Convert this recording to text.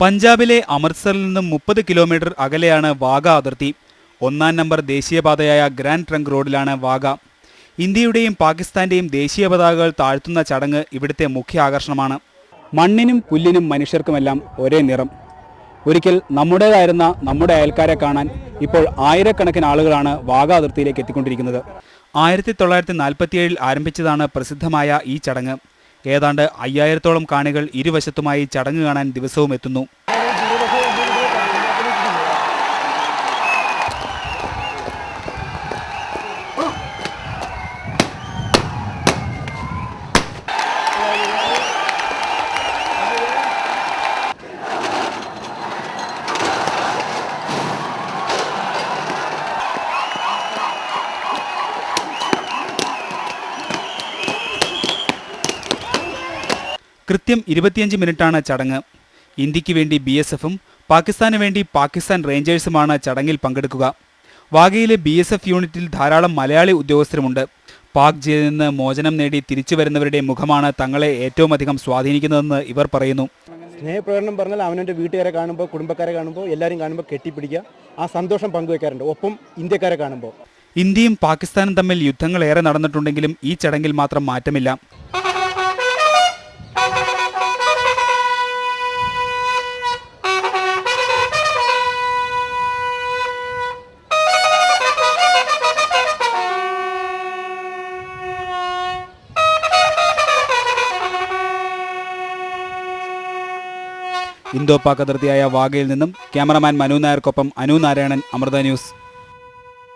പഞ്ചാബിലെ അമൃത്സറിൽ നിന്നും 30 കിലോമീറ്റർ അകലെയാണ് വാഗ അതിർത്തി. 1-ാം നമ്പർ ദേശീയപാതയായ ഗ്രാൻഡ് ട്രങ്ക് റോഡിലാണ് വാഗ. ഇന്ത്യയുടെയും പാകിസ്ഥാന്റെയും ദേശീയ പതാകകൾ താഴ്ത്തുന്ന ചടങ്ങ് ഇവിടുത്തെ മുഖ്യ ആകർഷണമാണ്. മണ്ണിനും പുല്ലിനും മനുഷ്യർക്കുമെല്ലാം ഒരേ നിറം. ഒരിക്കൽ നമ്മുടേതായിരുന്ന നമ്മുടെ അയൽക്കാരെ കാണാൻ ഇപ്പോൾ ആയിരക്കണക്കിന് ആളുകളാണ് വാഗ അതിർത്തിയിലേക്ക് എത്തിക്കൊണ്ടിരിക്കുന്നത്. 1947 ആരംഭിച്ചതാണ് പ്രസിദ്ധമായ ഈ ചടങ്ങ്. ഏതാണ്ട് 5000-ഓളം കാണികൾ ഇരുവശത്തുമായി ചടങ്ങ് കാണാൻ ദിവസവും എത്തുന്നു. കൃത്യം 25 മിനിറ്റാണ് ചടങ്ങ്. ഇന്ത്യക്ക് വേണ്ടി BSFും പാകിസ്ഥാന് വേണ്ടി പാകിസ്ഥാൻ റേഞ്ചേഴ്സുമാണ് ചടങ്ങിൽ പങ്കെടുക്കുക. വാഗയിലെ BSF യൂണിറ്റിൽ ധാരാളം മലയാളി ഉദ്യോഗസ്ഥരുമുണ്ട്. പാക് ജയിലിൽ നിന്ന് മോചനം നേടി തിരിച്ചു വരുന്നവരുടെ മുഖമാണ് തങ്ങളെ ഏറ്റവും അധികം സ്വാധീനിക്കുന്നതെന്ന് ഇവർ പറയുന്നു. സ്നേഹപ്രകടനം പറഞ്ഞാൽ അവനവൻ്റെ വീട്ടുകാരെ കാണുമ്പോൾ, കുടുംബക്കാരെ കാണുമ്പോൾ, എല്ലാവരും കാണുമ്പോൾ കെട്ടിപ്പിടിക്കുക, ആ സന്തോഷം പങ്കുവെക്കാറുണ്ട്. ഒപ്പം ഇന്ത്യക്കാരെ കാണുമ്പോൾ. ഇന്ത്യയും പാകിസ്ഥാനും തമ്മിൽ യുദ്ധങ്ങൾ ഏറെ നടന്നിട്ടുണ്ടെങ്കിലും ഈ ചടങ്ങിൽ മാത്രം മാറ്റമില്ല. ഇന്തോ പാക് അതിർത്തിയായ വാഗയിൽ നിന്നും ക്യാമറമാൻ മനു നായർക്കൊപ്പം അനു നാരായണൻ, അമൃത ന്യൂസ്.